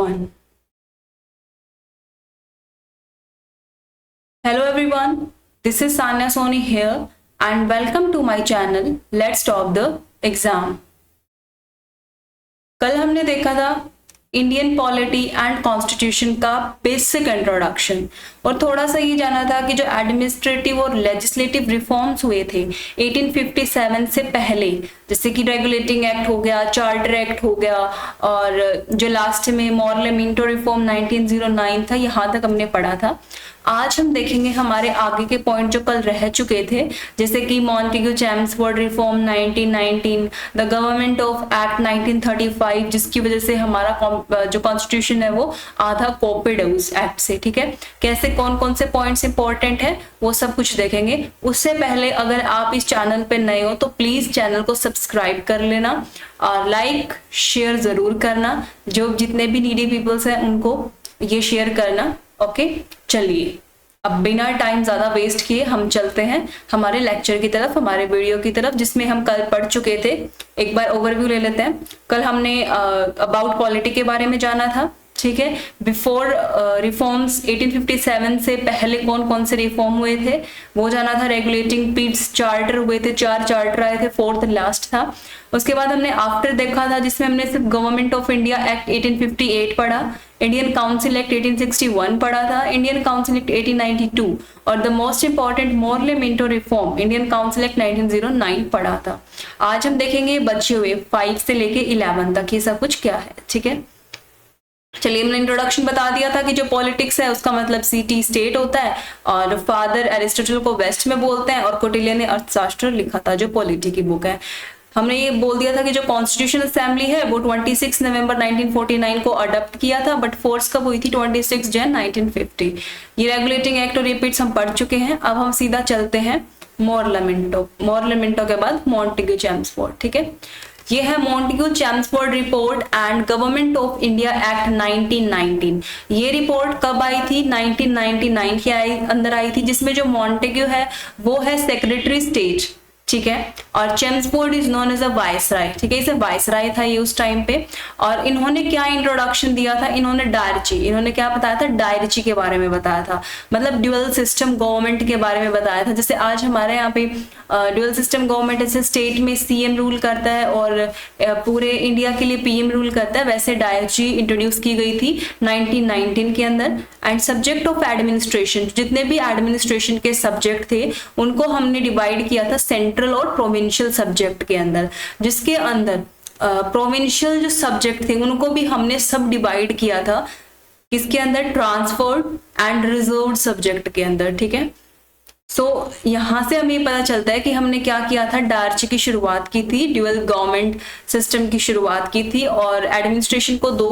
on. Hello everyone, this is Sanya Soni here and welcome to my channel Let's Talk the Exam. कल हमने देखा था Indian polity and constitution का basic introduction और थोड़ा सा ये जाना था कि जो एडमिनिस्ट्रेटिव और लेजिस्लेटिव रिफॉर्म्स हुए थे 1857 से पहले, जैसे कि रेगुलेटिंग एक्ट हो गया, चार्टर एक्ट हो गया और जो लास्ट में मॉर्लेमेंटो रिफॉर्म 1909 था, यहाँ तक हमने पढ़ा था। आज हम देखेंगे हमारे आगे के पॉइंट जो कल रह चुके थे, जैसे कि Montagu Chelmsford reform 1919, the government of act 1935, जिसकी वजह से हमारा जो कॉन्स्टिट्यूशन है वो आधा कॉपीड है उस एक्ट से। ठीक है, कैसे कौन कौन से पॉइंट्स इंपॉर्टेंट है वो सब कुछ देखेंगे। उससे पहले अगर आप इस चैनल पे नए हो तो प्लीज चैनल को सब्सक्राइब कर लेना और लाइक शेयर जरूर करना, जो जितने भी नीडी पीपल्स हैं उनको ये शेयर करना। ओके, चलिए अब बिना टाइम ज्यादा वेस्ट किए हम चलते हैं हमारे लेक्चर की तरफ, हमारे वीडियो की तरफ, जिसमें हम कल पढ़ चुके थे। एक बार ओवरव्यू ले लेते हैं। कल हमने अबाउट पॉलिटी के बारे में जाना था। ठीक है, बिफोर रिफॉर्म्स 1857 से पहले कौन कौन से रिफॉर्म हुए थे वो जाना था। रेगुलेटिंग पीट्स चार्टर हुए थे, 4 चार्टर आए थे, 4th लास्ट था। उसके बाद हमने आफ्टर देखा था, जिसमें हमने सिर्फ गवर्नमेंट ऑफ इंडिया एक्ट 1858 पढ़ा, इंडियन काउंसिल एक्ट 1861 पढ़ा था, इंडियन काउंसिल एक्ट 1892 और the most important Morley Minto reform Indian council act 1909 पढ़ा था। आज हम देखेंगे बचे हुए 5 से लेके 11 तक ये सब कुछ क्या है। ठीक है, चलिए हमने इंट्रोडक्शन बता दिया था कि जो पॉलिटिक्स है उसका मतलब सिटी स्टेट होता है और फादर एरिस्टोटल को वेस्ट में बोलते हैं और कोटिल्य ने अर्थशास्त्र लिखा था जो पॉलिटी की बुक है। हमने ये बोल दिया था कि जो कॉन्स्टिट्यूशन असेंबली है वो 26 नवंबर 1949 को अडॉप्ट किया था, बट फोर्स कब हुई थी 26 जन 1950। ये रेगुलेटिंग एक्ट और रिपीट्स हम पढ़ चुके हैं। अब हम सीधा चलते हैं मॉर्लेमेंटो के बाद मॉन्टेग्यू चैम्सफोर्ड। ठीक है, ये है Montagu Chelmsford report and government of India act 1919। ये रिपोर्ट कब आई थी? 1999 के अंदर आई थी, जिसमें जो मॉन्टेग्यू है वो है सेक्रेटरी स्टेट। ठीक है, और Chelmsford is known as a viceroy. ठीक है, इसे वाइसराय था ये उस टाइम पे। और इन्होंने क्या इंट्रोडक्शन दिया था? इन्होंने डायरची, इन्होंने क्या बताया था? डायरची के बारे में बताया था, मतलब ड्यूअल सिस्टम गवर्नमेंट के बारे में बताया था। जैसे आज हमारे यहाँ पे ड्यूअल सिस्टम गवर्नमेंट ऐसे स्टेट में सीएम रूल करता है और पूरे इंडिया के लिए पीएम रूल करता है, वैसे डायरची इंट्रोड्यूस की गई थी 1919 के अंदर। एंड सब्जेक्ट ऑफ एडमिनिस्ट्रेशन, जितने भी एडमिनिस्ट्रेशन के सब्जेक्ट थे उनको हमने डिवाइड किया था सेंट्रल और प्रोविंशियल सब्जेक्ट के अंदर, जिसके अंदर प्रोविंशियल जो सब्जेक्ट थे उनको भी हमने सब डिवाइड किया था किसके अंदर? ट्रांसफर्ड एंड रिजर्व्ड सब्जेक्ट के अंदर। ठीक है, सो यहाँ से हमें पता चलता है कि हमने क्या किया था, डायरची की शुरुआत की थी, ड्यूअल गवर्नमेंट सिस्टम की शुरुआत की थी और एडमिनिस्ट्रेशन को 2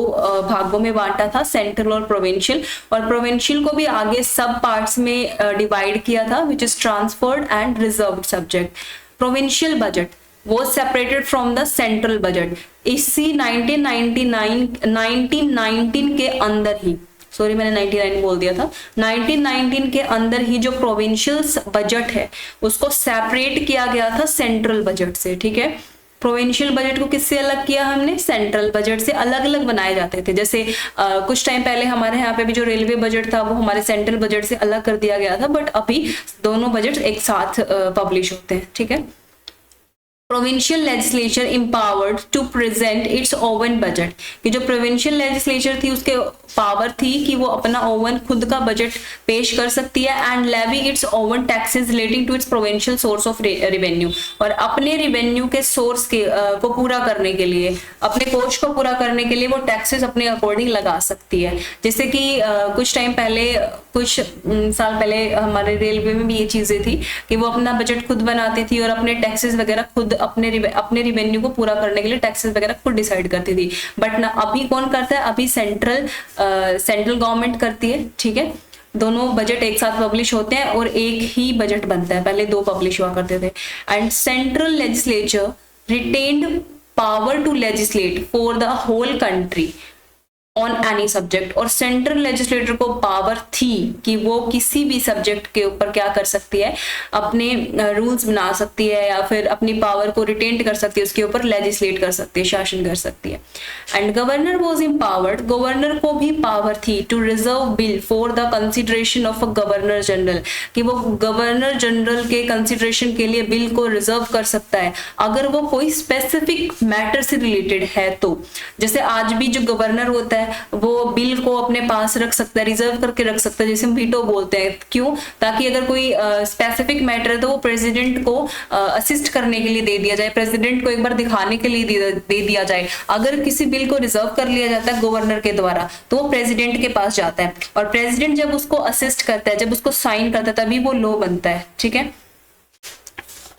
भागों में बांटा था, सेंट्रल और प्रोविंशियल। और प्रोविंशियल को भी आगे सब पार्ट्स में डिवाइड किया था, which is transferred and reserved subject. Provincial budget वो separated from the central budget. इसी 1919 के अंदर ही, सॉरी मैंने 99 बोल दिया था, 1919 के अंदर ही जो प्रोविंशियल बजट है उसको सेपरेट किया गया था सेंट्रल बजट से। ठीक है, प्रोविंशियल बजट को किससे अलग किया हमने? सेंट्रल बजट से अलग अलग बनाए जाते थे। जैसे कुछ टाइम पहले हमारे यहाँ पे भी जो रेलवे बजट था वो हमारे सेंट्रल बजट से अलग कर दिया गया था, बट अभी दोनों बजट एक साथ पब्लिश होते हैं। ठीक है, provincial legislature empowered to present its own budget, कि जो प्रोविंशियल लेजिस्लेचर थी उसके पावर थी कि वो अपना ओवन खुद का बजट पेश कर सकती है and levy its own taxes relating to its provincial source of revenue, और अपने रेवेन्यू के सोर्स के को पूरा करने के लिए, अपने कोष को पूरा करने के लिए वो टैक्सेस अपने अकॉर्डिंग लगा सकती है। जैसे कि कुछ टाइम पहले, कुछ साल पहले हमारे रेलवे में भी ये चीजें थी कि वो अपना बजट खुद बनाती थी और अपने टैक्सेस वगैरह खुद अपने रिवेन्यू को पूरा करने के लिए टैक्सेस वगैरह खुद डिसाइड करती थी। बट ना अभी कौन करता है? अभी सेंट्रल गवर्नमेंट करती है। ठीक है, दोनों बजट एक साथ पब्लिश होते हैं और एक ही बजट बनता है, पहले 2 पब्लिश हुआ करते थे। And central legislature retained power to legislate for the whole country. On any subject, और सेंट्रल लेजिस्लेटर को पावर थी कि वो किसी भी सब्जेक्ट के ऊपर क्या कर सकती है, अपने रूल्स बना सकती है या फिर अपनी पावर को रिटेन कर सकती है, उसके ऊपर लेजिस्लेट कर सकती है, शासन कर सकती है। And governor was empowered, governor को भी पावर थी to reserve bill for the consideration of a governor general, कि वो गवर्नर जनरल के कंसिडरेशन के लिए बिल को रिजर्व कर सकता है अगर वो कोई स्पेसिफिक मैटर से रिलेटेड है तो। जैसे आज भी जो गवर्नर होता है वो बिल को अपने पास रख सकता है, रिजर्व करके रख सकता है, जैसे हम वीटो बोलते हैं। क्यों? ताकि अगर कोई स्पेसिफिक मैटर है तो वो प्रेसिडेंट को असिस्ट करने के लिए दे दिया जाए, प्रेसिडेंट को एक बार दिखाने के लिए दे दिया जाए। अगर किसी बिल को रिजर्व कर लिया जाता है गवर्नर के द्वारा तो वो प्रेसिडेंट के पास जाता है, और प्रेसिडेंट जब उसको असिस्ट करता है, जब उसको साइन करता है, तभी वो लॉ बनता है। ठीक है,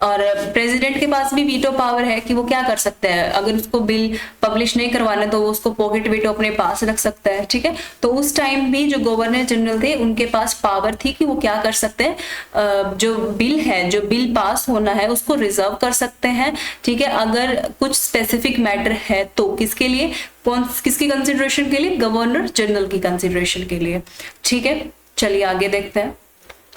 और प्रेसिडेंट के पास भी वीटो पावर है कि वो क्या कर सकता है, अगर उसको बिल पब्लिश नहीं करवाना तो वो उसको पॉकेट वीटो अपने पास रख सकता है। ठीक है, तो उस टाइम भी जो गवर्नर जनरल थे उनके पास पावर थी कि वो क्या कर सकते हैं, जो बिल है, जो बिल पास होना है उसको रिजर्व कर सकते हैं। ठीक है, अगर कुछ स्पेसिफिक मैटर है तो किसके लिए, किसकी कंसिडरेशन के लिए, गवर्नर जनरल की कंसिडरेशन के लिए। ठीक है, चलिए आगे देखते हैं।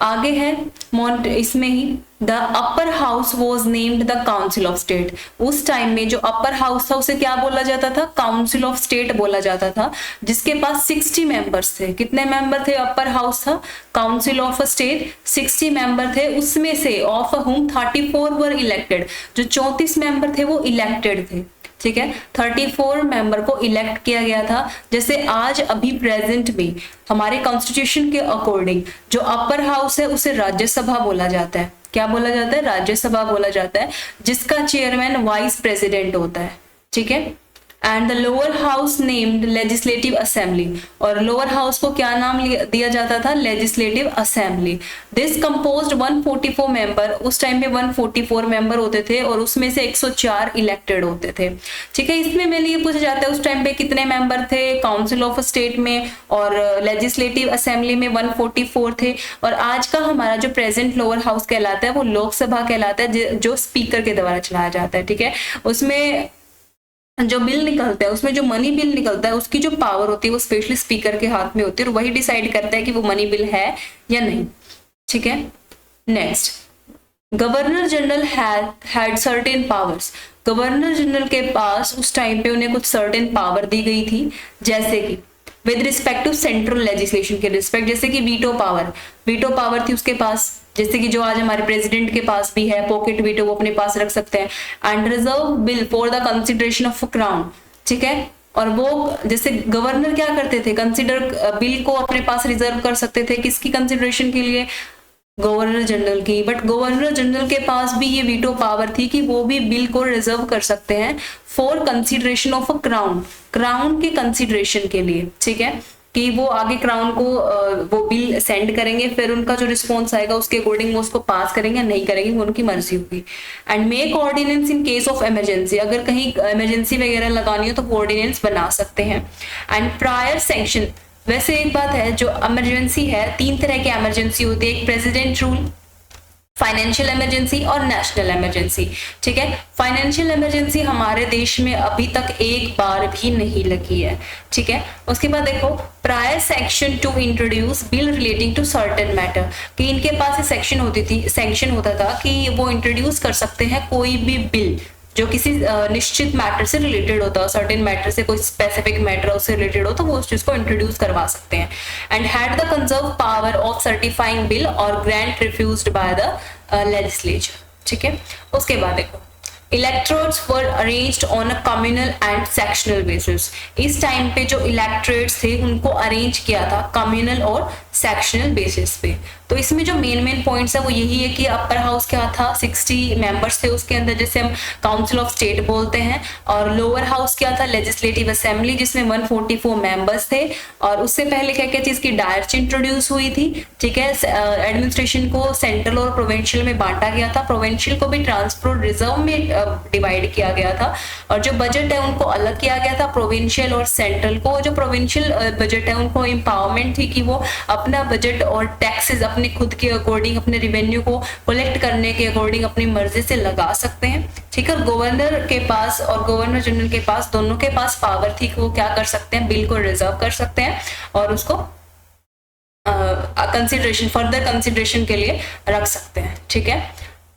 आगे है इसमें ही the upper house was named the council of state. उस टाइम में जो अपर हाउस था उसे क्या बोला जाता था, काउंसिल ऑफ स्टेट बोला जाता था, जिसके पास 60 मेंबर्स थे। कितने मेंबर थे? अपर हाउस था, काउंसिल ऑफ स्टेट 60 मेंबर थे, उसमें से ऑफ हुम 34 वर इलेक्टेड, जो 34 मेंबर थे वो इलेक्टेड थे। ठीक है, 34 मेंबर को इलेक्ट किया गया था। जैसे आज अभी प्रेजेंट में हमारे कॉन्स्टिट्यूशन के अकॉर्डिंग जो अपर हाउस है उसे राज्यसभा बोला जाता है। क्या बोला जाता है? राज्यसभा बोला जाता है, जिसका चेयरमैन वाइस प्रेसिडेंट होता है। ठीक है, and the lower house named legislative assembly, और लोअर हाउस को क्या नाम दिया जाता था? Legislative assembly. This composed 144 member, उस टाइम पे 144 मेंबर होते थे और उसमें से 104 इलेक्टेड होते थे। ठीक है, इसमें मेरे लिए पूछा जाता है उस टाइम पे कितने मेंबर थे काउंसिल ऑफ स्टेट में, और लेजिस्लेटिव असेंबली में 144 थे। और आज का हमारा जो प्रेजेंट लोअर हाउस कहलाता है वो लोकसभा कहलाता है, जो स्पीकर के द्वारा चलाया जाता है। ठीक है, उसमें जो बिल निकलता है, उसमें जो मनी बिल निकलता है उसकी जो पावर होती है वो स्पेशली स्पीकर के हाथ में होती है, और वही डिसाइड करता है कि वो मनी बिल है या नहीं। ठीक है, next, governor general had certain powers. Governor general के पास उस टाइम पे उन्हें कुछ सर्टेन पावर दी गई थी, जैसे कि with respect to central legislation के रिस्पेक्ट, जैसे कि वीटो पावर थी उसके पास, जैसे कि जो आज हमारे प्रेसिडेंट के पास भी है, पॉकेट वीटो वो अपने पास रख सकते हैं। And reserve bill for the consideration of crown. ठीक है, और वो जैसे गवर्नर क्या करते थे, कंसिडर बिल को अपने पास रिजर्व कर सकते थे, किसकी कंसिडरेशन के लिए? गवर्नर जनरल की। बट गवर्नर जनरल के पास भी ये वीटो पावर थी कि वो भी बिल को रिजर्व कर सकते हैं for consideration of a crown के कंसिडरेशन के लिए। ठीक है, कि वो आगे क्राउन को वो बिल सेंड करेंगे, फिर उनका जो रिस्पॉन्स आएगा उसके अकॉर्डिंग वो उसको पास करेंगे, नहीं करेंगे वो उनकी मर्जी होगी। And make ordinance in case of emergency, अगर कहीं इमरजेंसी वगैरह लगानी हो तो वो ऑर्डिनेंस बना सकते हैं। एंड प्रायर सैंक्शन, वैसे एक बात है, जो इमरजेंसी है, 3 तरह की इमरजेंसी होती है, एक प्रेसिडेंट रूल, फाइनेंशियल इमरजेंसी और नेशनल इमरजेंसी। ठीक है, फाइनेंशियल इमरजेंसी हमारे देश में अभी तक एक बार भी नहीं लगी है। ठीक है, उसके बाद देखो prior section to introduce bill relating to certain matter, कि इनके पास सेक्शन होता था कि वो इंट्रोड्यूस कर सकते हैं कोई भी बिल जो किसी निश्चित मैटर से रिलेटेड होता है, सर्टेन मैटर से, कोई स्पेसिफिक मैटर उससे रिलेटेड हो तो वो उस चीज को इंट्रोड्यूस करवा सकते हैं। And had the conserve power of certifying bill और grant refused by the legislature. ठीक है, उसके बाद देखो electorates were arranged on a communal and sectional basis. इस टाइम पे जो इलेक्टोरेट्स थे उनको अरेंज किया था कम्युनल और सेक्शनल बेसिस पे। तो इसमें जो मेन पॉइंट्स है वो यही है कि अपर हाउस क्या था, 60 मेंबर्स थे उसके अंदर, जैसे हम काउंसिल ऑफ स्टेट बोलते हैं, और लोअर हाउस क्या था, लेजिस्लेटिव असेंबली, जिसमें 144 मेंबर्स थे। और उससे पहले क्या क्या चीज की डायरेक्ट इंट्रोड्यूस हुई थी। ठीक है, एडमिनिस्ट्रेशन को सेंट्रल और प्रोविंशियल में बांटा गया था, प्रोविंशियल को भी ट्रांसफर रिजर्व में डिवाइड किया गया था, और जो बजट है उनको अलग किया गया था प्रोविंशियल और सेंट्रल को। जो प्रोविंशियल बजट है उनको एम्पावरमेंट थी कि वो अपना बजट और टैक्सेस अपने खुद के अकॉर्डिंग, अपने रिवेन्यू को कलेक्ट करने के अकॉर्डिंग अपनी मर्जी से लगा सकते हैं, ठीक है। गवर्नर के पास और गवर्नर जनरल के पास, दोनों के पास पावर थी कि वो क्या कर सकते हैं, बिल को रिजर्व कर सकते हैं और उसको कंसिडरेशन, फर्दर कंसिडरेशन के लिए रख सकते हैं, ठीक है।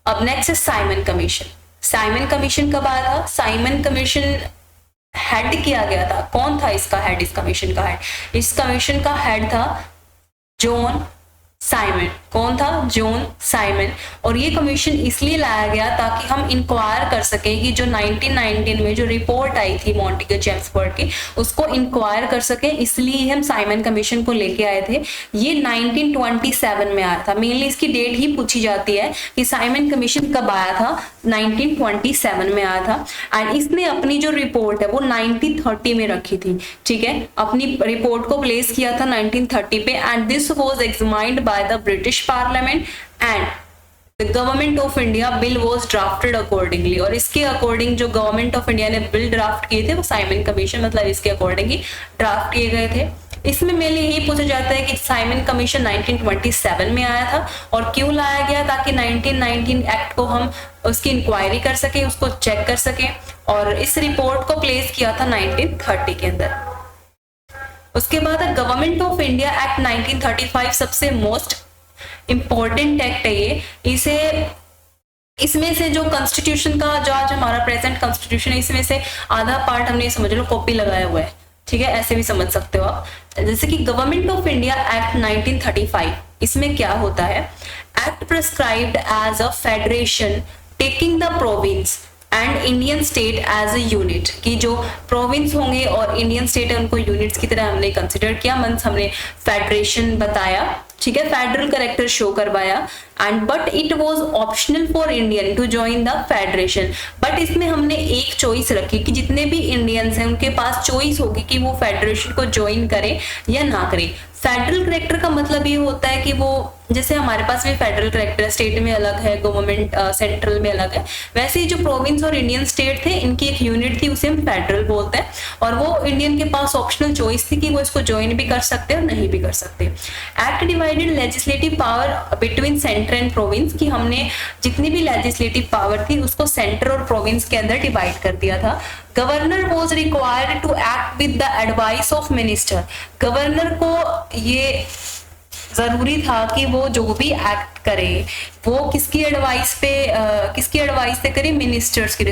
अब नेक्स्ट है साइमन कमीशन। साइमन कमीशन कब आया था? साइमन कमीशन हेड किया गया था, कौन था इसका हेड, इस कमीशन का हेड? इस कमीशन का हेड था जॉन साइमन। कौन था? John Simon. और ये कमीशन इसलिए लाया गया ताकि हम इंक्वायर कर सकें कि जो 1919 में जो रिपोर्ट आई थी मॉन्टेग्यू चेम्सफोर्ड की, उसको इंक्वायर कर सकें, इसलिए हम साइमन कमीशन को लेके आए थे। ये 1927 में आया था। मेनली इसकी डेट ही पूछी जाती है कि साइमन कमीशन कब आया था, 1927 में आया था। एंड इसने अपनी जो रिपोर्ट है वो 1930 में रखी थी, ठीक है। अपनी रिपोर्ट को प्लेस किया था 1930 पे, and this was examined by the British parliament and the government of India bill was drafted accordingly. और इसके अकॉर्डिंग जो गवर्नमेंट ऑफ इंडिया ने बिल ड्राफ्ट किए थे वो साइमन कमीशन मतलब इसके अकॉर्डिंग ही ड्राफ्ट किए गए थे। इसमें मेनली यही पूछा जाता है कि साइमन कमीशन 1927 में आया था और क्यों लाया गया, ताकि 1919 एक्ट को हम उसकी इंक्वायरी कर सके, उसको चेक कर सके। और इस रिपोर्ट को प्लेस किया था 1930 के अंदर। उसके बाद गवर्नमेंट ऑफ इंडिया एक्ट 1935 सबसे मोस्ट इंपॉर्टेंट एक्ट है ये। इसे इसमें से जो कॉन्स्टिट्यूशन का जो आज हमारा प्रेजेंट कॉन्स्टिट्यूशन है, इसमें से आधा पार्ट हमने समझ लो कॉपी लगाया हुआ है, ठीक है। ऐसे भी समझ सकते हो आप। जैसे कि गवर्नमेंट ऑफ इंडिया एक्ट 1935, इसमें क्या होता है, act prescribed as a federation taking the province and Indian state as a unit, कि जो प्रोविंस होंगे और इंडियन स्टेट है उनको यूनिट्स की तरह हमने कंसिडर किया, मींस हमने फेडरेशन बताया, ठीक है, फेडरल कैरेक्टर शो करवाया। And but it was optional for Indian to join the federation. But इसमें हमने एक चॉइस रखी कि जितने भी इंडियंस हैं उनके पास चॉइस होगी कि वो फेडरेशन को ज्वाइन करें या ना करें। फेडरल कैरेक्टर का मतलब ये होता है कि वो, जैसे हमारे पास भी फेडरल कैरेक्टर स्टेट में अलग है, गवर्नमेंट सेंट्रल में अलग है, वैसे ही जो प्रोविंस और इंडियन स्टेट थे इनकी एक यूनिट थी, उसे हम फेडरल बोलते हैं। और वो इंडियन के पास ऑप्शनल चॉइस थी कि वो इसको ज्वाइन भी कर सकते हैं और नहीं भी कर सकते। Act divided legislative power between centre and province, कि हमने जितनी भी लेजिस्लेटिव पावर थी उसको सेंटर और प्रोविंस के अंदर डिवाइड कर दिया था। Governor was required to act with the advice of minister. Governor को ये जरूरी था कि वो जो भी एक्ट करे वो किसकी एडवाइस पे करे, मिनिस्टर्स की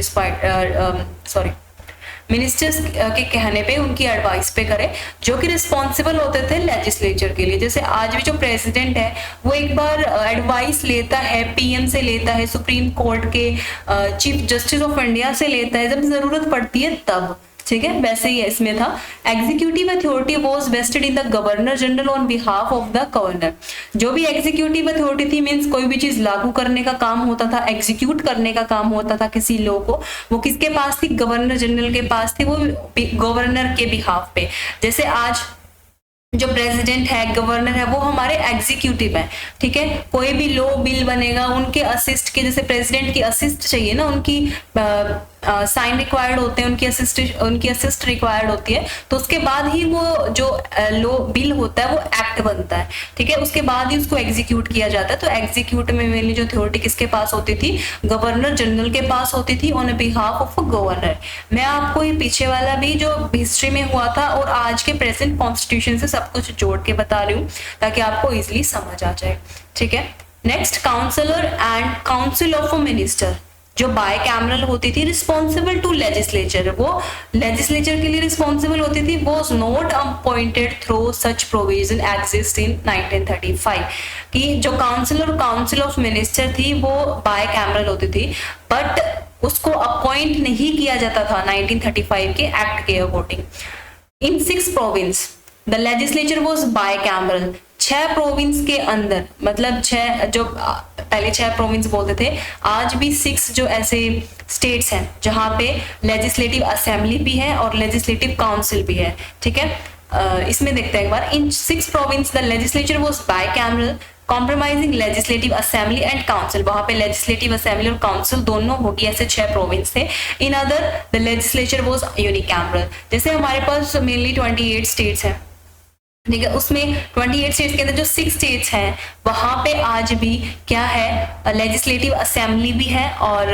मिनिस्टर्स के कहने पे, उनकी एडवाइस पे करे, जो कि रिस्पॉन्सिबल होते थे लेजिस्लेचर के लिए। जैसे आज भी जो प्रेसिडेंट है वो एक बार एडवाइस लेता है, पीएम से लेता है, सुप्रीम कोर्ट के चीफ जस्टिस ऑफ इंडिया से लेता है जब जरूरत पड़ती है तब, ठीक है। वैसे ही इसमें था। Executive authority was vested in the governor general on behalf of the governor. जो भी एग्जीक्यूटिव अथॉरिटी थी, मींस कोई भी चीज लागू करने का काम होता था, एग्जीक्यूट करने का काम होता था किसी लॉ को, वो किसके पास थी, गवर्नर जनरल के पास थी, वो गवर्नर के बिहाफ पे। जैसे आज जो प्रेसिडेंट है, गवर्नर है, वो हमारे एग्जीक्यूटिव है, ठीक है। कोई भी लॉ बिल बनेगा उनके असिस्ट के, जैसे प्रेसिडेंट की असिस्ट चाहिए ना, उनकी साइन रिक्वायर्ड होते हैं, उनकी असिस्ट रिक्वायर्ड होती है, तो उसके बाद ही वो जो लॉ बिल होता है वो एक्ट बनता है, ठीक है। उसके बाद ही उसको एग्जीक्यूट किया जाता है। तो एग्जीक्यूट में मेनली जो अथॉरिटी किसके पास होती थी, गवर्नर जनरल के पास होती थी ऑन बिहाफ ऑफ गवर्नर। मैं आपको ये पीछे वाला भी जो हिस्ट्री में हुआ था और आज के प्रेजेंट कॉन्स्टिट्यूशन से सब कुछ जोड़ के बता रही हूँ ताकि आपको इजिली समझ आ जाए, ठीक है। Next, counsellor and council of minister, जो बाय कैमरल होती थी, रिस्पॉन्सिबल टू लेजिस्लेचर, वो लेजिस्लेचर के लिए रिस्पॉन्सिबल होती थी, was not appointed through such provision exist in 1935, कि जो काउंसिल और काउंसिल ऑफ मिनिस्टर थी वो बाय कैमरल होती थी, बट उसको अपॉइंट नहीं किया जाता था 1935 के एक्ट के according. In 6 province the legislature was by cameral. 6 province के अंदर, मतलब 6 जो पहले 6 प्रोविंस बोलते थे, आज भी 6 जो ऐसे स्टेट्स हैं जहां पे लेजिस्लेटिव असेंबली भी है और लेजिस्लेटिव काउंसिल भी है, ठीक है। इसमें देखते हैं एक बार। इन 6 province the legislature was by cameral, compromising legislative assembly and council, वहां पे लेजिस्लेटिव असेंबली और काउंसिल दोनों होगी, ऐसे 6 प्रोविंस थे। In other the legislature was unicameral, जैसे हमारे पास मेनली 28 स्टेट्स हैं, ठीक है, उसमें 28 स्टेट्स के अंदर जो 6 स्टेट्स हैं वहां पे आज भी क्या है, लेजिस्लेटिव असेंबली भी है और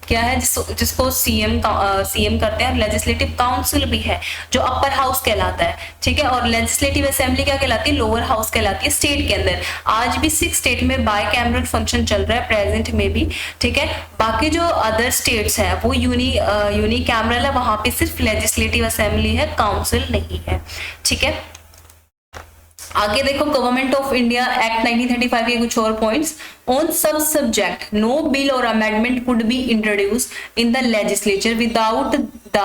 क्या है जिसको सीएम करते हैं, लेजिस्लेटिव काउंसिल भी है जो अपर हाउस कहलाता है, ठीक है, और लेजिस्लेटिव असेंबली क्या कहलाती है, लोअर हाउस कहलाती है स्टेट के अंदर। आज भी 6 स्टेट में बाइकैमरल फंक्शन चल रहा है प्रेजेंट में भी, ठीक है। बाकी जो अदर स्टेट्स है वो यूनिकैमरल है, वहां पे सिर्फ लेजिस्लेटिव असेंबली है, काउंसिल नहीं है, ठीक है। आगे देखो, गवर्नमेंट ऑफ इंडिया एक्ट 1935 के कुछ और पॉइंट्स। ऑन सब सब्जेक्ट नो बिल और amendment could be introduced in the legislature without the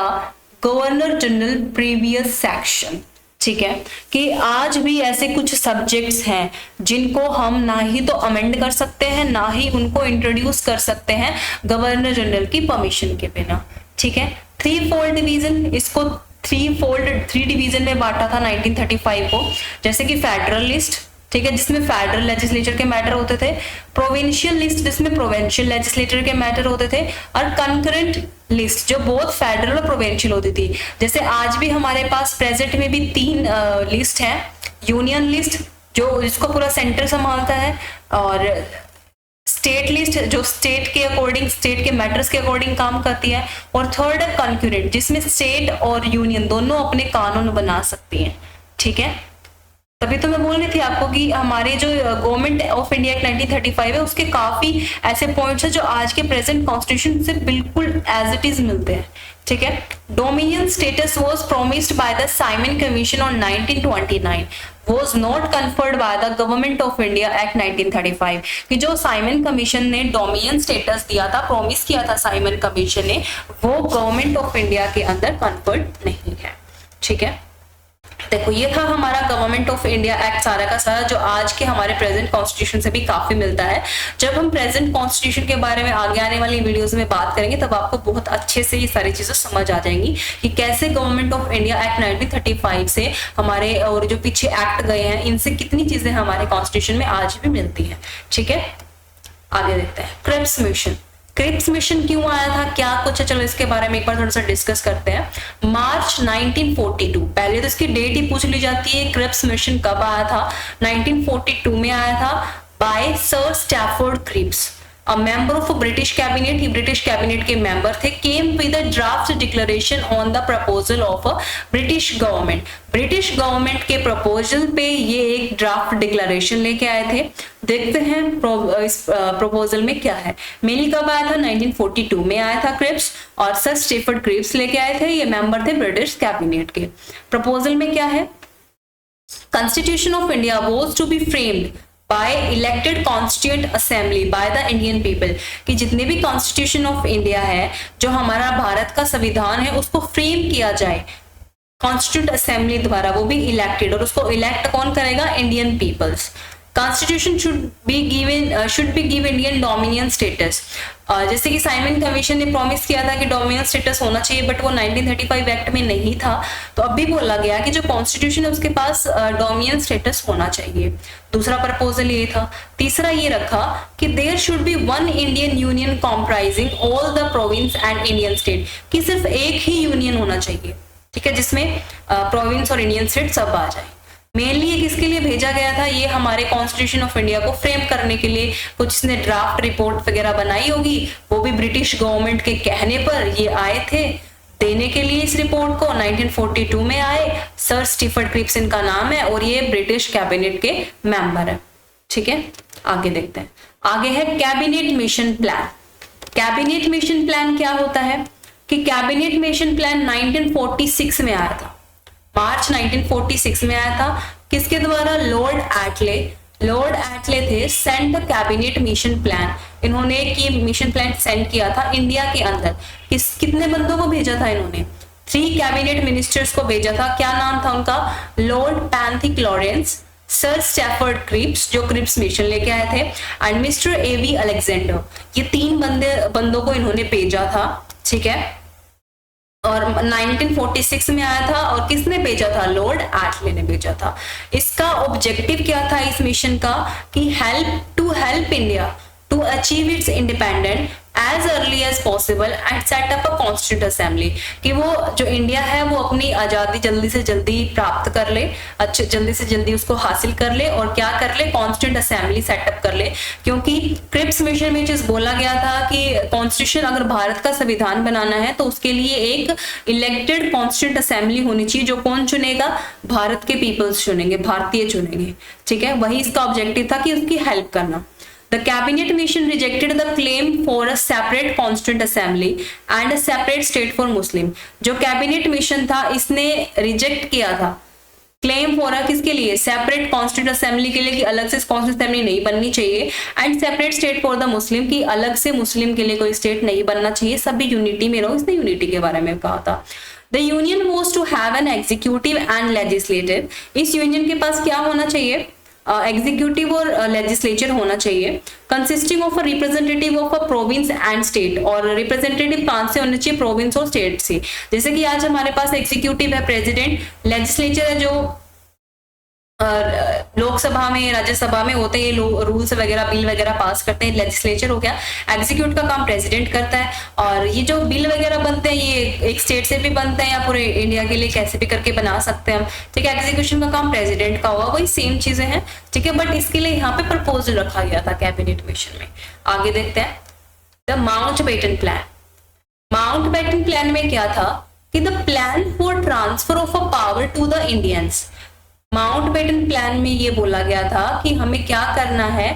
governor general previous section, ठीक है, कि आज भी ऐसे कुछ सब्जेक्ट्स हैं जिनको हम ना ही तो अमेंड कर सकते हैं ना ही उनको इंट्रोड्यूस कर सकते हैं गवर्नर जनरल की परमिशन के बिना, ठीक है। 3 फोल्ड डिवीजन, इसको 3 डिवीजन में बांटा था 1935 को, जैसे कि फेडरल लिस्ट, ठीक है, जिसमें फेडरल लेजिस्लेचर के मैटर होते थे, प्रोविंशियल लिस्ट जिसमें प्रोविंशियल लेजिस्लेचर के मैटर होते थे, और कंकरेंट लिस्ट जो बहुत फेडरल और प्रोविंशियल होती थी। जैसे आज भी हमारे पास प्रेजेंट में भी 3 लिस्ट है, यूनियन लिस्ट जो जिसको पूरा सेंटर संभालता है, और स्टेट लिस्ट जो स्टेट के अकॉर्डिंग, स्टेट के मैटर्स के अकॉर्डिंग काम करती है, और थर्ड है कंक्यूरेंट जिसमें स्टेट और यूनियन दोनों अपने कानून बना सकती हैं, ठीक है। तभी तो मैं बोल रही थी आपको कि हमारे जो गवर्नमेंट ऑफ इंडिया एक्ट 1935 है उसके काफी ऐसे पॉइंट्स हैं जो आज के प्रेजेंट कॉन्स्टिट्यूशन से बिल्कुल एज इट इज मिलते हैं, ठीक है। Dominion status was promised by the Simon commission on 1929 was not conferred by the government of India Act 1935, कि जो साइमन कमीशन ने डोमिनियन स्टेटस दिया था, प्रॉमिस किया था साइमन कमीशन ने, वो गवर्नमेंट ऑफ इंडिया के अंदर कन्फर्ड नहीं है, ठीक है। देखो ये था हमारा गवर्नमेंट ऑफ इंडिया एक्ट सारा का सारा, जो आज के हमारे प्रेजेंट कॉन्स्टिट्यूशन से भी काफी मिलता है। जब हम प्रेजेंट कॉन्स्टिट्यूशन के बारे में आगे आने वाली वीडियोस में बात करेंगे तब आपको बहुत अच्छे से ये सारी चीजें समझ आ जाएंगी कि कैसे गवर्नमेंट ऑफ इंडिया एक्ट 1935 से हमारे और जो पीछे एक्ट गए हैं इनसे कितनी चीजें हमारे कॉन्स्टिट्यूशन में आज भी मिलती है, ठीक है। आगे देखते हैं क्रिप्स मिशन। क्रिप्स मिशन क्यों आया था, क्या कुछ है, चलो इसके बारे में एक बार थोड़ा सा डिस्कस करते हैं। मार्च 1942, पहले तो इसकी डेट ही पूछ ली जाती है, क्रिप्स मिशन कब आया था, 1942 में आया था by sir Stafford Cripps, a member of British cabinet, ही ब्रिटिश कैबिनेट के मेंबर थे, came with a draft declaration on the proposal of a British government. British government के प्रपोजल पे ये एक ड्राफ्ट डिक्लेरेशन लेके आए थे। देखते हैं इस प्रपोजल में क्या है। मेनली कब आया था, 1942 में आया था क्रिप्स, और सर स्टैफोर्ड क्रिप्स लेके आए थे, ये मेंबर थे ब्रिटिश कैबिनेट के। प्रपोजल में क्या है, constitution of India was to be framed by elected constituent assembly by the Indian people, कि जितने भी कॉन्स्टिट्यूशन ऑफ इंडिया है, जो हमारा भारत का संविधान है, उसको फ्रेम किया जाए कॉन्स्टिट्यूएंट असेंबली द्वारा, वो भी इलेक्टेड, और उसको इलेक्ट कौन करेगा, Indian peoples. Constitution should be give Indian dominion status, जैसे कि साइमन कमीशन ने प्रॉमिस किया था कि डोमिनियन स्टेटस होना चाहिए, बट वो 1935 एक्ट में नहीं था, तो अब भी बोला गया कि जो कॉन्स्टिट्यूशन है उसके पास डोमिनियन स्टेटस होना चाहिए। दूसरा प्रपोजल ये था। तीसरा ये रखा कि there should be one Indian union comprising all the province and Indian state, कि सिर्फ एक ही यूनियन होना चाहिए, ठीक है, जिसमें प्रोविंस और इंडियन स्टेट सब आ जाए। मेनली ये किसके लिए भेजा गया था, ये हमारे कॉन्स्टिट्यूशन ऑफ इंडिया को फ्रेम करने के लिए, कुछ इसने ड्राफ्ट रिपोर्ट वगैरह बनाई होगी, वो भी ब्रिटिश गवर्नमेंट के कहने पर ये आए थे देने के लिए इस रिपोर्ट को। 1942 में आए, सर स्टैफोर्ड क्रिप्स इनका नाम है, और ये ब्रिटिश कैबिनेट के मेंबर है, ठीक है। आगे देखते हैं, आगे है cabinet mission plan. Cabinet mission plan क्या होता है, कि कैबिनेट मिशन प्लान 1946 में आया था, मार्च 1946 में आया था, किसके द्वारा, लॉर्ड एटले थे, send the cabinet mission plan, इन्होंने एक मिशन प्लान सेंड किया था इंडिया के अंदर। कितने बंदों को भेजा था इन्होंने, 3 कैबिनेट मिनिस्टर्स को भेजा था। क्या नाम था उनका, lord Pethick Lawrence, sir Stafford Cripps जो क्रिप्स मिशन लेके आए थे, एंड मिस्टर एवी अलेक्जेंडर। ये 3 बंदों को इन्होंने भेजा था, ठीक है। और 1946 में आया था, और किसने भेजा था? लॉर्ड एटले ने भेजा था। इसका ऑब्जेक्टिव क्या था इस मिशन का? कि help India to achieve its independent as early as possible and set up a constituent assembly, कि वो जो इंडिया है वो अपनी आजादी जल्दी से जल्दी प्राप्त कर ले, जल्दी से जल्दी उसको हासिल कर ले, और क्या कर ले? कॉन्स्टिट्यूंट असेंबली सेटअप कर ले। क्योंकि क्रिप्स मिशन में जिस बोला गया था कि कॉन्स्टिट्यूशन अगर भारत का संविधान बनाना है तो उसके लिए एक इलेक्टेड कॉन्स्टिट्यूंट असेंबली होनी चाहिए, जो कौन चुनेगा? भारत के पीपल्स चुनेंगे, भारतीय चुनेंगे, ठीक है। वही इसका ऑब्जेक्टिव था कि उसकी हेल्प करना। The cabinet mission rejected the claim for a separate constituent assembly and a separate state for Muslim। जो कैबिनेट मिशन था इसने रिजेक्ट किया था क्लेम फॉर किसके लिए? सेपरेट कॉन्स्टिट्यूंट असेंबली के लिए, कि अलग से कॉन्स्टिट्यूंट असेंबली नहीं बननी चाहिए, and separate state for the Muslim, की अलग से मुस्लिम के लिए कोई स्टेट नहीं बनना चाहिए, सभी यूनिटी में रहो। इसने यूनिटी के बारे में कहा था। The union was to have an executive and legislative. इस यूनियन के पास क्या होना चाहिए? एग्जीक्यूटिव और लेजिस्लेचर होना चाहिए, consisting of a representative of a province and state. और रिप्रेजेंटेटिव कहां से होने चाहिए? प्रोविंस और स्टेट से। जैसे कि आज हमारे पास एग्जीक्यूटिव है प्रेसिडेंट, लेजिस्लेचर है जो लोकसभा में, राज्यसभा में होते हैं, ये रूल्स वगैरह, बिल वगैरह पास करते हैं, लेजिस्लेचर हो गया। एग्जीक्यूट का काम प्रेसिडेंट करता है, और ये जो बिल वगैरह बनते हैं ये एक स्टेट से भी बनते हैं या पूरे इंडिया के लिए कैसे भी करके बना सकते हैं हम, ठीक है। एग्जीक्यूशन का काम प्रेसिडेंट का हुआ, वही सेम चीजें हैं, ठीक है। बट इसके लिए यहाँ पे प्रपोजल रखा गया था कैबिनेट मिशन में। आगे देखते हैं the Mountbatten plan. Mountbatten plan में क्या था? कि the plan for transfer of a power to the Indians. Mountbatten plan में ये बोला गया था कि हमें क्या करना है?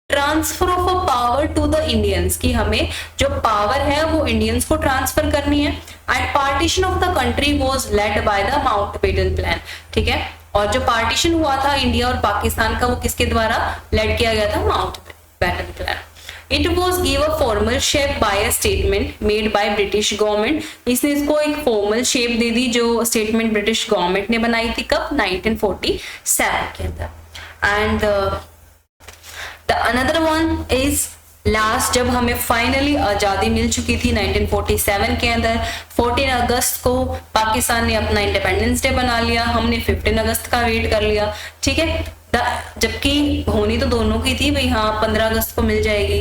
Transfer of a power to the Indians, कि हमें जो पावर है वो इंडियंस को ट्रांसफर करनी है। And partition of the country was led by the Mountbatten plan, ठीक है। और जो पार्टीशन हुआ था इंडिया और पाकिस्तान का, वो किसके द्वारा लेड किया गया था? Mountbatten plan. It was give a formal shape by a statement made by British government। इसने इसको एक फॉर्मल शेप दे दी जो स्टेटमेंट ब्रिटिश गवर्नमेंट ने बनाई थी। कब? 1947 के अंदर। And the another one is last, जब हमें फाइनली आजादी मिल चुकी थी 1947 के अंदर। 14 अगस्त को पाकिस्तान ने अपना इंडिपेंडेंस डे बना लिया, हमने 15 अगस्त का वेट कर लिया, ठीक है। जबकि होनी तो दोनों की थी भाई, हाँ 15 अगस्त को मिल जाएगी,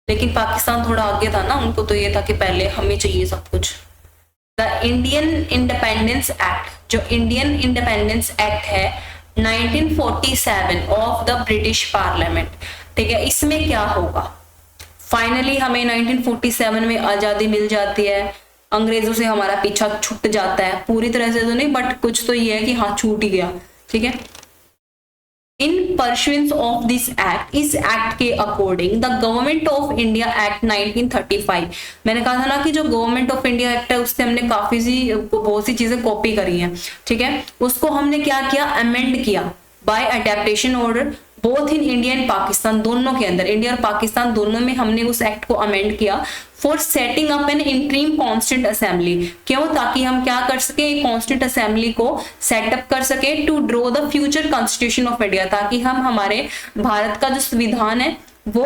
लेकिन पाकिस्तान थोड़ा आगे था ना, उनको तो ये था कि पहले हमें चाहिए सब कुछ। द इंडियन इंडिपेंडेंस एक्ट, जो इंडियन इंडिपेंडेंस एक्ट है 1947 ऑफ द ब्रिटिश पार्लियामेंट, ठीक है। इसमें क्या होगा? फाइनली हमें 1947 में आजादी मिल जाती है, अंग्रेजों से हमारा पीछा छूट जाता है, पूरी तरह से तो नहीं बट कुछ तो ये है कि हाँ छूट ही गया, ठीक है। In pursuance of this act, इस एक्ट के according the government of India act 1935, मैंने कहा था ना कि जो गवर्नमेंट ऑफ इंडिया एक्ट है उससे हमने बहुत सी चीजें कॉपी करी हैं, ठीक है। उसको हमने क्या किया? अमेंड किया by adaptation order both in India and Pakistan, दोनों के अंदर, इंडिया और पाकिस्तान दोनों में हमने उस एक्ट को अमेंड किया for setting up an interim constituent assembly. क्यों? ताकि हम क्या कर सके? एक कॉन्स्टिट्यूंट असेंबली को सेटअप कर सके to draw the future constitution of India, ताकि हम हमारे भारत का जो संविधान है वो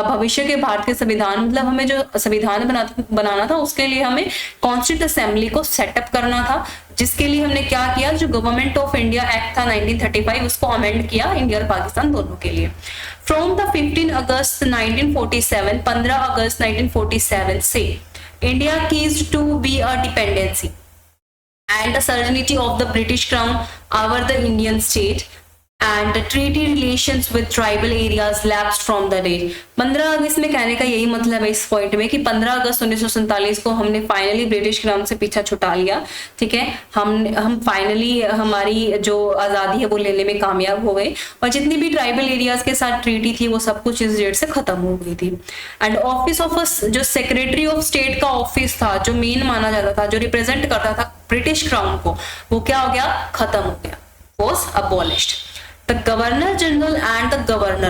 भविष्य के भारत के संविधान, मतलब हमें जो संविधान बनाना था उसके लिए हमें कॉन्स्टिट्यूंट असेंबली को सेटअप करना था, जिसके लिए हमने क्या किया? जो गवर्नमेंट ऑफ इंडिया एक्ट था 1935 उसको अमेंड किया इंडिया और पाकिस्तान दोनों के लिए। फ्रॉम द 15 अगस्त 1947, 15 अगस्त 1947 से India ceases to be a dependency and the sovereignty of the British Crown over the Indian state and the treaty relations with tribal areas lapsed from the date। 15 अगस्त में कहने का यही मतलब है इस पॉइंट में कि 15 अगस्त 1947 को हमने फाइनली ब्रिटिश क्राउन से पीछा छुटा लिया, ठीक है। हम फाइनली हमारी जो आज़ादी है वो लेने में कामयाब हो गए, और जितनी भी ट्राइबल एरियाज के साथ ट्रीटी थी वो सब कुछ इस डेट से खत्म हो गई थी। एंड ऑफिस ऑफ जो सेक्रेटरी ऑफ स्टेट का ऑफिस था, जो मेन माना जाता था, जो रिप्रेजेंट करता था ब्रिटिश क्राउन को, वो क्या हो गया? खत्म हो गया, was abolished. The Governor General and the Governor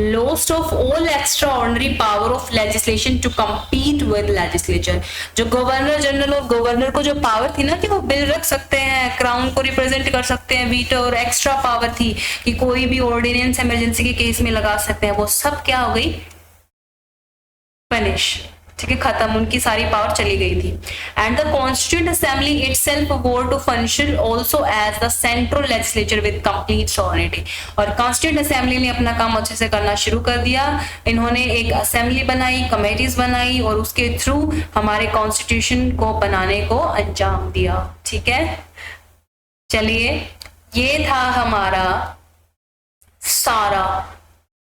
lost of all extraordinary power of legislation to compete with legislature। जो गवर्नर जनरल और गवर्नर को जो पावर थी ना कि वो बिल रख सकते हैं, क्राउन को रिप्रेजेंट कर सकते हैं, वीटो और एक्स्ट्रा पावर थी कि कोई भी ऑर्डिनेंस इमरजेंसी के केस में लगा सकते हैं, वो सब क्या हो गई? फिनिश, ठीक है, खत्म, उनकी सारी पावर चली गई थी। And the constituent assembly itself were to function also as the central legislature with complete sovereignty. और कॉन्स्टिट्यूंट असेंबली ने अपना काम अच्छे से करना शुरू कर दिया। इन्होंने एक असेंबली बनाई, कमेटीज बनाई और उसके थ्रू हमारे कॉन्स्टिट्यूशन को बनाने को अंजाम दिया। ठीक है, चलिए ये था हमारा सारा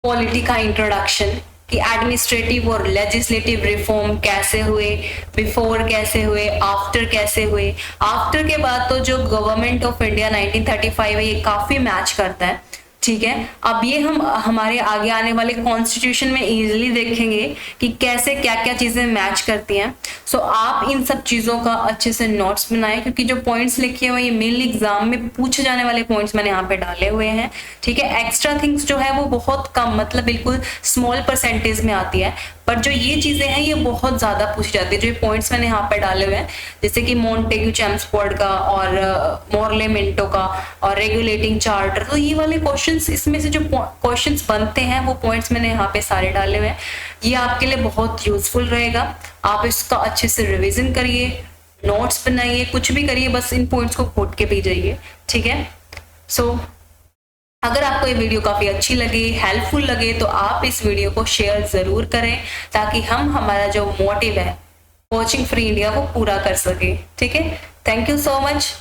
पॉलिटी का इंट्रोडक्शन कि एडमिनिस्ट्रेटिव और लेजिस्लेटिव रिफॉर्म कैसे हुए, बिफोर कैसे हुए, आफ्टर कैसे हुए। आफ्टर के बाद तो जो गवर्नमेंट ऑफ इंडिया 1935 है ये काफी मैच करता है। ठीक है, अब ये हम हमारे आगे आने वाले कॉन्स्टिट्यूशन में इजीली देखेंगे कि कैसे क्या क्या चीजें मैच करती हैं। सो आप इन सब चीजों का अच्छे से नोट्स बनाएं, क्योंकि जो पॉइंट्स लिखे हुए ये मेनली एग्जाम में पूछे जाने वाले पॉइंट्स मैंने यहाँ पे डाले हुए हैं। ठीक है, एक्स्ट्रा थिंग्स जो है वो बहुत कम, मतलब बिल्कुल स्मॉल परसेंटेज में आती है, पर जो ये चीजें हैं ये बहुत ज्यादा पूछी जाती है। जो पॉइंट्स मैंने यहाँ पे डाले हुए हैं जैसे कि मोंटेग्यू चैम्सफोर्ड का और मोरले मिंटो का और रेगुलेटिंग चार्टर, तो ये वाले क्वेश्चंस, इसमें से जो क्वेश्चंस बनते हैं वो पॉइंट्स मैंने यहाँ पे सारे डाले हुए हैं। ये आपके लिए बहुत यूजफुल रहेगा। आप इसका अच्छे से रिविजन करिए, नोट्स बनाइए, कुछ भी करिए, बस इन पॉइंट्स को खोट के भी जाइए। ठीक है, सो अगर आपको ये वीडियो काफी अच्छी लगे, हेल्पफुल लगे, तो आप इस वीडियो को शेयर जरूर करें ताकि हम हमारा जो मोटिव है कोचिंग फ्री इंडिया वो पूरा कर सके। ठीक है, थैंक यू सो मच।